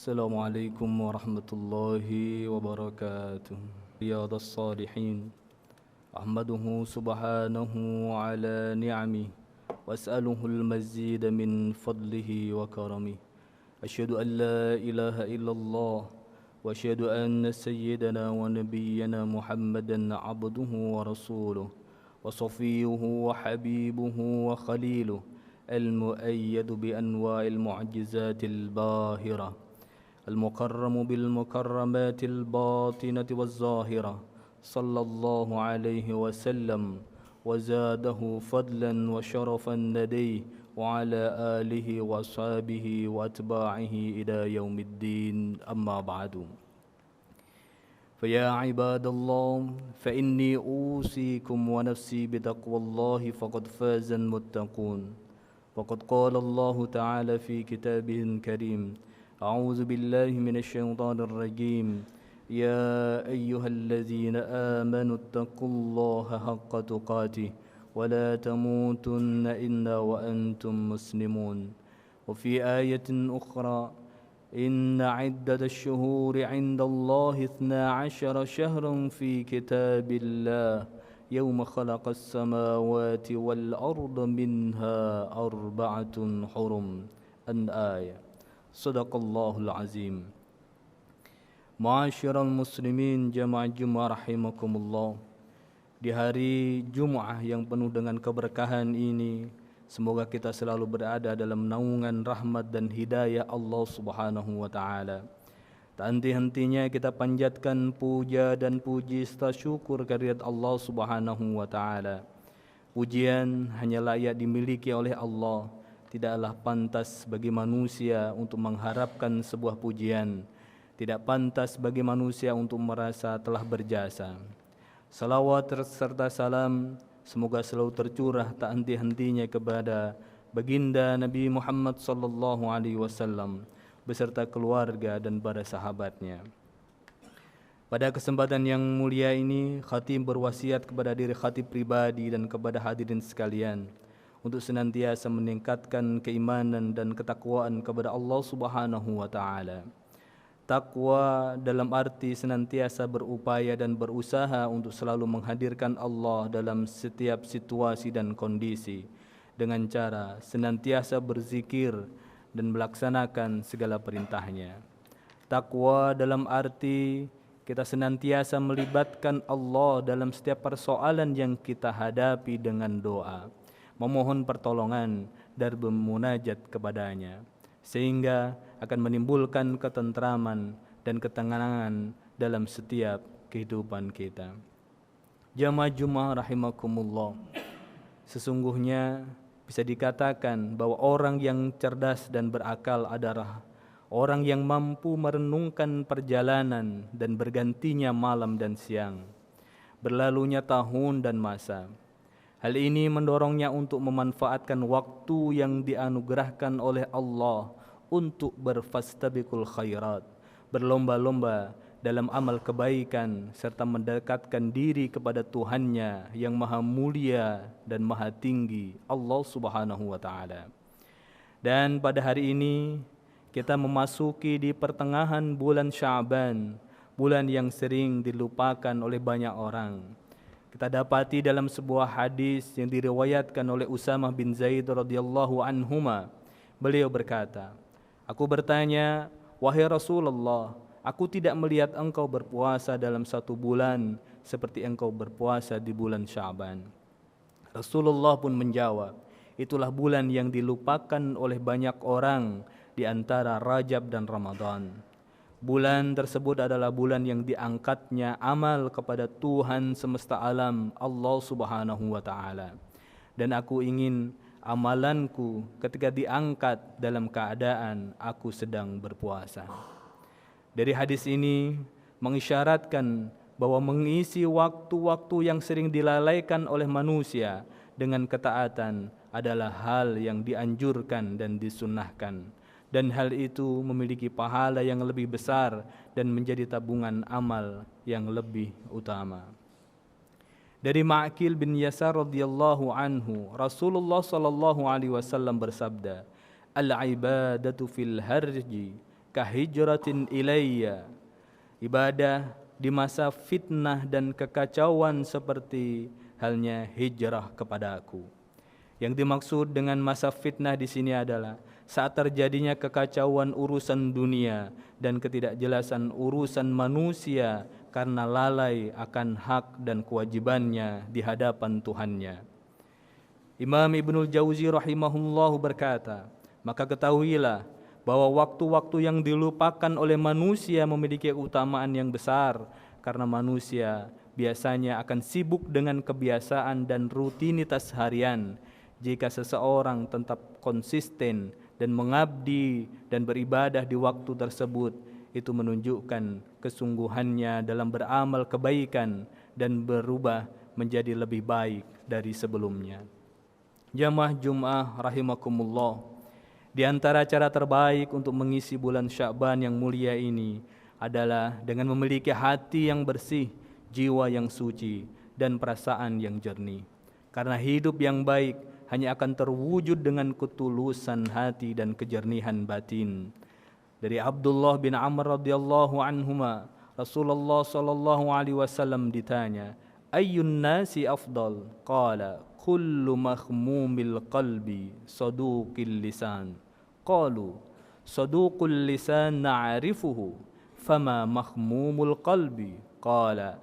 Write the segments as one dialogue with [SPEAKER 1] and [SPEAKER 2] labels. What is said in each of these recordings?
[SPEAKER 1] السلام عليكم ورحمة الله وبركاته. رياض الصالحين أحمده سبحانه على نعمه وأسأله المزيد من فضله وكرمه. أشهد أن لا إله إلا الله وأشهد أن سيدنا ونبينا محمدا عبده ورسوله وصفيه وحبيبه وخليله المؤيد بأنواع المعجزات الباهرة المكرم بالمكرمات الباطنة والظاهرة صلى الله عليه وسلم وزاده فضلا وشرفا لديه وعلى آله وأصحابه وأتباعه إلى يوم الدين. أما بعد، فيا عباد الله، فإني أوصيكم ونفسي بتقوى الله فقد فاز المتقون. وقد قال الله تعالى في كتابه الكريم: أعوذ بالله من الشيطان الرجيم، يا أيها الذين آمنوا اتقوا الله حق تقاته ولا تموتن إلا وأنتم مسلمون. وفي آية أخرى: إن عدة الشهور عند الله 12 شهرا في كتاب الله يوم خلق السماوات والأرض منها 4 حرم. الآية. صدق الله العظيم. Ma'asyiral muslimin jamaah Jumat rahimakumullah. Di hari Jumat yang penuh dengan keberkahan ini, semoga kita selalu berada dalam naungan rahmat dan hidayah Allah Subhanahu wa taala. Tak henti-hentinya kita panjatkan puja dan puji serta syukur kehadirat Allah Subhanahu wa taala. Pujian hanya layak dimiliki oleh Allah, tidaklah pantas bagi manusia untuk mengharapkan sebuah pujian. Tidak pantas bagi manusia untuk merasa telah berjasa. Salawat serta salam semoga selalu tercurah tak henti-hentinya kepada baginda Nabi Muhammad sallallahu alaihi wasallam beserta keluarga dan para sahabatnya. Pada kesempatan yang mulia ini, khatib berwasiat kepada diri khatib pribadi dan kepada hadirin sekalian untuk senantiasa meningkatkan keimanan dan ketakwaan kepada Allah Subhanahu wa taala. Takwa dalam arti senantiasa berupaya dan berusaha untuk selalu menghadirkan Allah dalam setiap situasi dan kondisi dengan cara senantiasa berzikir dan melaksanakan segala perintahnya. Takwa dalam arti kita senantiasa melibatkan Allah dalam setiap persoalan yang kita hadapi dengan doa, memohon pertolongan dan bermunajat kepadanya, sehingga akan menimbulkan ketentraman dan ketenangan dalam setiap kehidupan kita. Jamaah Jumat rahimakumullah, sesungguhnya bisa dikatakan bahwa orang yang cerdas dan berakal adalah orang yang mampu merenungkan perjalanan dan bergantinya malam dan siang, berlalunya tahun dan masa. Hal ini mendorongnya untuk memanfaatkan waktu yang dianugerahkan oleh Allah untuk berfastabiqul khairat, berlomba-lomba dalam amal kebaikan serta mendekatkan diri kepada Tuhannya yang maha mulia dan maha tinggi, Allah Subhanahu wa taala. Dan pada hari ini kita memasuki di pertengahan bulan Sya'ban, bulan yang sering dilupakan oleh banyak orang. Kita dapati dalam sebuah hadis yang diriwayatkan oleh Usamah bin Zaid radhiyallahu anhuma, beliau berkata, "Aku bertanya, wahai Rasulullah, aku tidak melihat engkau berpuasa dalam 1 bulan seperti engkau berpuasa di bulan Sya'ban." Rasulullah pun menjawab, itulah bulan yang dilupakan oleh banyak orang di antara Rajab dan Ramadan. Bulan tersebut adalah bulan yang diangkatnya amal kepada Tuhan semesta alam, Allah Subhanahu wa taala. Dan aku ingin amalanku ketika diangkat dalam keadaan aku sedang berpuasa. Dari hadis ini mengisyaratkan bahwa mengisi waktu-waktu yang sering dilalaikan oleh manusia dengan ketaatan adalah hal yang dianjurkan dan disunnahkan. Dan hal itu memiliki pahala yang lebih besar dan menjadi tabungan amal yang lebih utama. Dari Ma'qil bin Yasar radhiyallahu anhu, Rasulullah sallallahu alaihi wasallam bersabda, "Al-ibadatu fil harji kahijratin ilayya. Ibadah di masa fitnah dan kekacauan seperti halnya hijrah kepada Aku. Yang dimaksud dengan masa fitnah di sini adalah saat terjadinya kekacauan urusan dunia dan ketidakjelasan urusan manusia karena lalai akan hak dan kewajibannya di hadapan Tuhannya. Imam Ibnul Jauzi rahimahullahu berkata, maka ketahuilah bahwa waktu-waktu yang dilupakan oleh manusia memiliki keutamaan yang besar karena manusia biasanya akan sibuk dengan kebiasaan dan rutinitas harian. Jika seseorang tetap konsisten dan mengabdi dan beribadah di waktu tersebut, itu menunjukkan kesungguhannya dalam beramal kebaikan dan berubah menjadi lebih baik dari sebelumnya. Jamaah Jum'ah rahimakumullah, di antara cara terbaik untuk mengisi bulan Sya'ban yang mulia ini adalah dengan memiliki hati yang bersih, jiwa yang suci, dan perasaan yang jernih. Karena hidup yang baik hanya akan terwujud dengan ketulusan hati dan kejernihan batin. Dari Abdullah bin Amr radhiyallahu anhuma, Rasulullah sallallahu alaihi wasallam ditanya, "Ayyun nasi afdal?" Qala, "Kullu makhmumil qalbi, saduqil lisan." Qalu, "Saduqul lisan na'rifuhu, fama makhmumul qalbi?" Qala,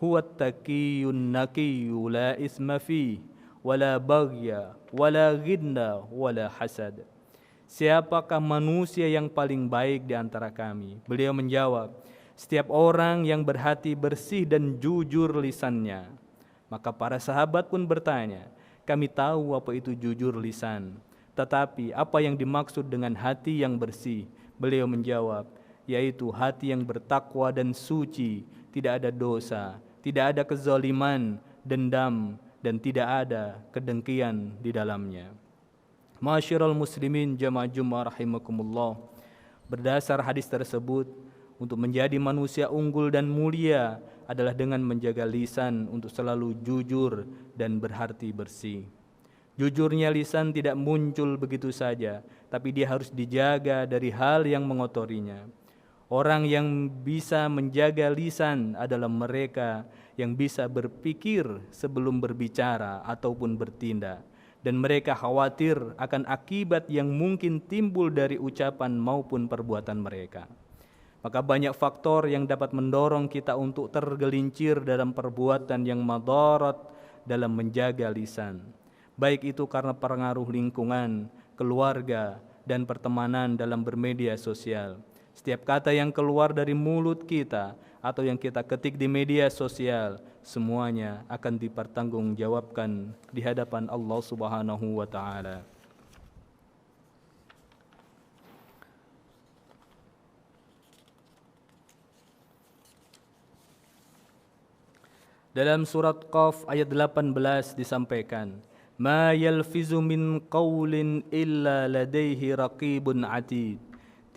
[SPEAKER 1] "Huwa at-taqiyyun naqiyyu la isma fihi, wala baghya, wala ghidna, wala hasad." Siapakah manusia yang paling baik di antara kami? Beliau menjawab, setiap orang yang berhati bersih dan jujur lisannya. Maka para sahabat pun bertanya, kami tahu apa itu jujur lisan, tetapi apa yang dimaksud dengan hati yang bersih? Beliau menjawab, yaitu hati yang bertakwa dan suci, tidak ada dosa, tidak ada kezaliman, dendam, dan tidak ada kedengkian di dalamnya. Ma'asyiral muslimin jamaah Jumat rahimakumullah, berdasar hadis tersebut, untuk menjadi manusia unggul dan mulia adalah dengan menjaga lisan untuk selalu jujur dan berhati bersih. Jujurnya lisan tidak muncul begitu saja, tapi dia harus dijaga dari hal yang mengotorinya. Orang yang bisa menjaga lisan adalah mereka yang bisa berpikir sebelum berbicara ataupun bertindak, dan mereka khawatir akan akibat yang mungkin timbul dari ucapan maupun perbuatan mereka. Maka banyak faktor yang dapat mendorong kita untuk tergelincir dalam perbuatan yang madarat dalam menjaga lisan. Baik itu karena pengaruh lingkungan, keluarga, dan pertemanan dalam bermedia sosial. Setiap kata yang keluar dari mulut kita atau yang kita ketik di media sosial, semuanya akan dipertanggungjawabkan di hadapan Allah Subhanahu wa taala. Dalam surat Qaf ayat 18 disampaikan, "Ma yalfizu min qawlin illa ladaihi raqibun atid."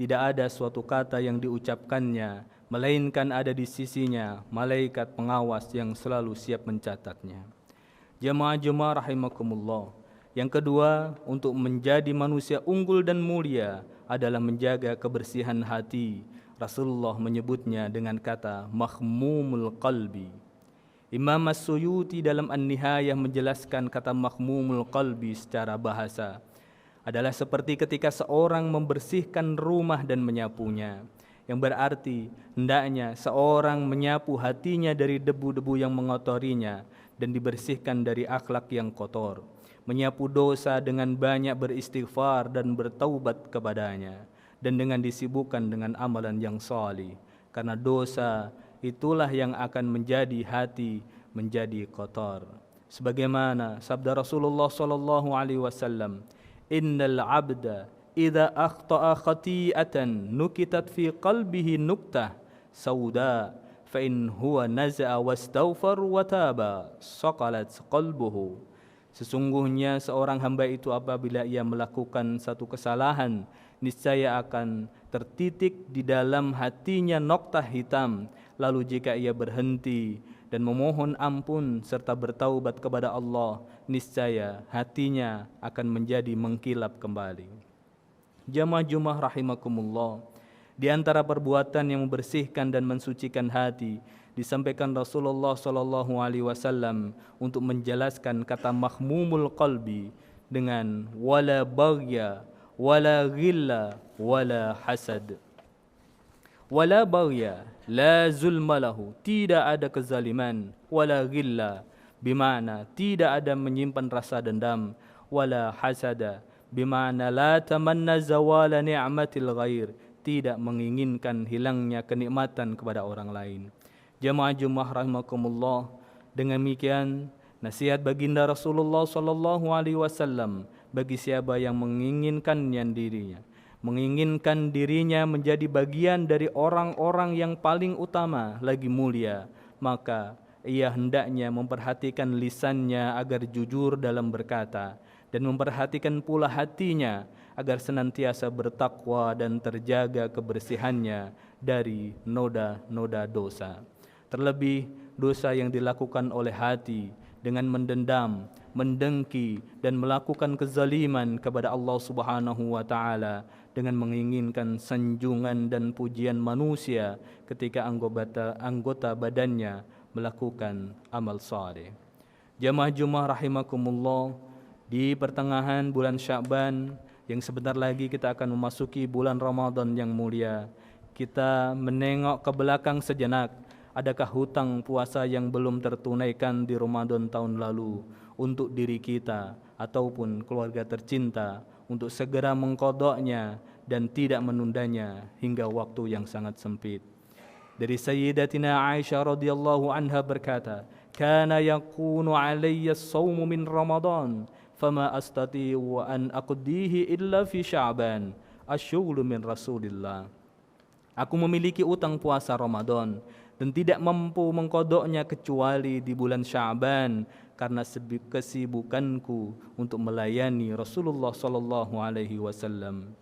[SPEAKER 1] Tidak ada suatu kata yang diucapkannya, melainkan ada di sisinya malaikat pengawas yang selalu siap mencatatnya. Jemaah rahimakumullah. Yang kedua, untuk menjadi manusia unggul dan mulia adalah menjaga kebersihan hati. Rasulullah menyebutnya dengan kata makhmumul qalbi. Imam As-Suyuti dalam An-Nihayah menjelaskan kata makhmumul qalbi secara bahasa adalah seperti ketika seorang membersihkan rumah dan menyapunya, yang berarti hendaknya seorang menyapu hatinya dari debu-debu yang mengotorinya dan dibersihkan dari akhlak yang kotor, menyapu dosa dengan banyak beristighfar dan bertaubat kepadanya, dan dengan disibukkan dengan amalan yang salih, karena dosa itulah yang akan menjadi hati menjadi kotor. Sebagaimana sabda Rasulullah sallallahu alaihi wasallam, "Innal 'abda idza akhta'a khati'atan nukitat fi qalbihi nuktah sauda fa in huwa naza'a wastaghfar wa taba saqalat qalbuhu." Sesungguhnya seorang hamba itu apabila ia melakukan satu kesalahan, niscaya akan tertitik di dalam hatinya noktah hitam. Lalu jika ia berhenti dan memohon ampun serta bertaubat kepada Allah, niscaya hatinya akan menjadi mengkilap kembali. Jamaah Jumat rahimakumullah, Di antara perbuatan yang membersihkan dan mensucikan hati, disampaikan Rasulullah sallallahu alaihi wasallam untuk menjelaskan kata mahmumul qalbi dengan wala baghya wala ghilla wala hasad. Wala baghya, la zulma lahu, tidak ada kezaliman, wala ghilla, bermakna tidak ada menyimpan rasa dendam, wala hasada, bermakna la tamanna zawala ni'matil ghair, tidak menginginkan hilangnya kenikmatan kepada orang lain. Jamaah Jumat rahimakumullah, dengan demikian nasihat baginda Rasulullah sallallahu alaihi wasallam bagi siapa yang menginginkan dirinya menjadi bagian dari orang-orang yang paling utama lagi mulia, maka ia hendaknya memperhatikan lisannya agar jujur dalam berkata, dan memperhatikan pula hatinya agar senantiasa bertakwa dan terjaga kebersihannya dari noda-noda dosa. Terlebih dosa yang dilakukan oleh hati dengan mendendam, mendengki dan melakukan kezaliman kepada Allah Subhanahu wa taala dengan menginginkan sanjungan dan pujian manusia ketika anggota badannya melakukan amal saleh. Jamaah Jumat rahimakumullah, di pertengahan bulan Sya'ban yang sebentar lagi kita akan memasuki bulan Ramadan yang mulia, kita menengok ke belakang sejenak. Adakah hutang puasa yang belum tertunaikan di Ramadan tahun lalu untuk diri kita ataupun keluarga tercinta, untuk segera mengqadanya dan tidak menundanya hingga waktu yang sangat sempit. Dari Sayyidatina Aisyah radhiyallahu anha berkata, "Kana yakunu alayya as-shawmu min Ramadan, fama astati'u an aqdihi illa fi Sya'ban, asyghulu min Rasulillah." Aku memiliki utang puasa Ramadan dan tidak mampu mengqadanya kecuali di bulan Sya'ban karena kesibukanku untuk melayani Rasulullah sallallahu alaihi wasallam.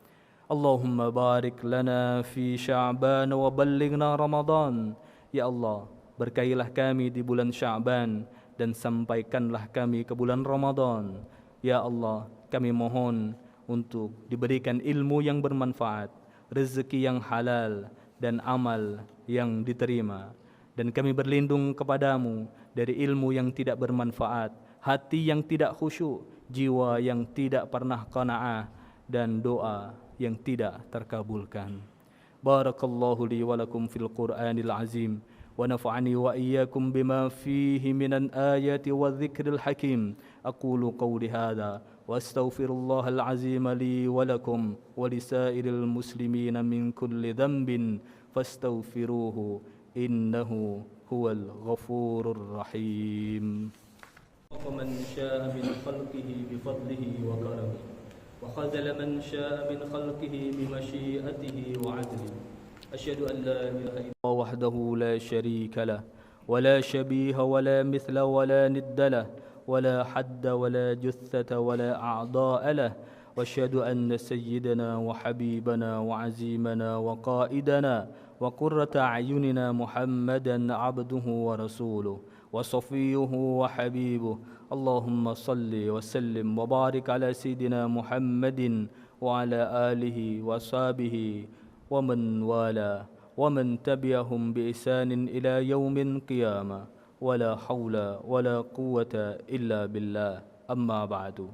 [SPEAKER 1] Allahumma barik lana fi Sya'ban wa ballighna Ramadan. Ya Allah, berkahilah kami di bulan Sya'ban dan sampaikanlah kami ke bulan Ramadan. Ya Allah, kami mohon untuk diberikan ilmu yang bermanfaat, rezeki yang halal dan amal yang diterima. Dan kami berlindung kepadamu dari ilmu yang tidak bermanfaat, hati yang tidak khusyuk, jiwa yang tidak pernah qanaah, dan doa yang tidak terkabulkan. Barakallahu li wa lakum fil Qur'anil azim, wa nafa'ani wa iyyakum bima fihi minan ayati wa dhikril hakim. Aqulu qawli hadha wa astaghfirullahal azim li wa lakum wa lisairil muslimina min kulli dhanbin fastaghfiruhu innahu huwal ghafurur rahim. ومن شاء من خلقه بفضله وكرمه وخذل من شاء من خلقه بمشيئته وعدله. أشهد أن لا إله إلا الله وحده لا شريك له ولا شبيه ولا مثل ولا ند له ولا حد ولا جثة ولا أعضاء له. وأشهد أن سيدنا وحبيبنا وعزيمنا وقائدنا وقرة أعيننا محمدا عبده ورسوله وصفيه وحبيبه. اللهم صل وسلم وبارك على سيدنا محمد وعلى آله وصحبه ومن والاه ومن تبعهم بإحسان إلى يوم القيامة. ولا حول ولا قوة إلا بالله. أما بعد،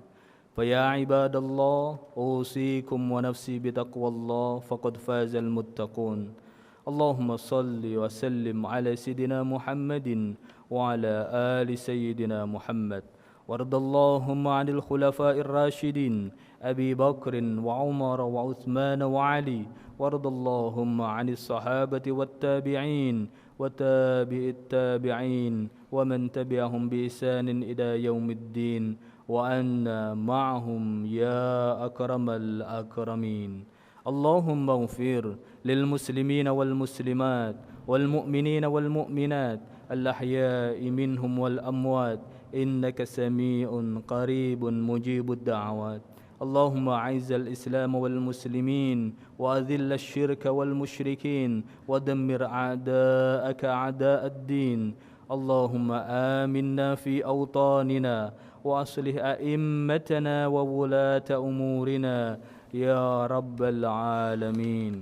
[SPEAKER 1] فيا عباد الله، أوصيكم ونفسي بتقوى الله، فقد فاز المتقون. اللهم صل وسلم على سيدنا محمد وعلى آل سيدنا محمد. وارض اللهم عن الخلفاء الراشدين أبي بكر وعمر وعثمان وعلي. وارض اللهم عن الصحابة والتابعين وتابع التابعين ومن تبعهم بإحسان إلى يوم الدين، وأنا معهم يا أكرم الأكرمين. اللهم اغفر للمسلمين والمسلمات والمؤمنين والمؤمنات الأحياء منهم والأموات، إنك سميع قريب مجيب الدعوات. اللهم أعز الإسلام والمسلمين وأذل الشرك والمشركين ودمر أعداءك أعداء الدين. اللهم آمنا في أوطاننا وأصلح أئمتنا وولاة أمورنا يا رب العالمين.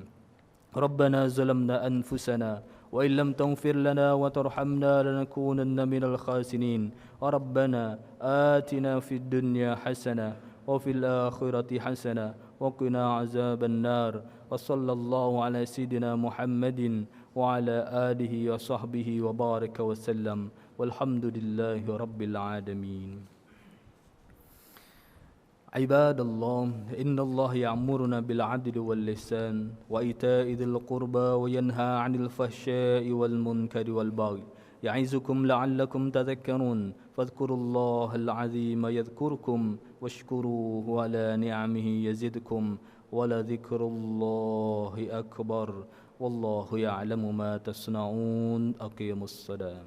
[SPEAKER 1] ربنا ظلمنا أنفسنا وإن لم تغفر لنا وترحمنا لنكونن من الخاسرين ربنا آتنا في الدنيا حسنة وفي الآخرة حسنة وقنا عذاب النار وصلى الله على سيدنا محمد وعلى آله وصحبه وبارك وسلم والحمد لله رب العالمين. عباد الله إن الله يأمرنا بالعدل واللسان وإيتاء ذي القربى وينهى عن الفحشاء والمنكر والبغي يعظكم لعلكم تذكرون فاذكروا الله العظيم يذكركم واشكروه على نعمه يزدكم ولذكر الله أكبر والله يعلم ما تصنعون أقيموا الصلاة.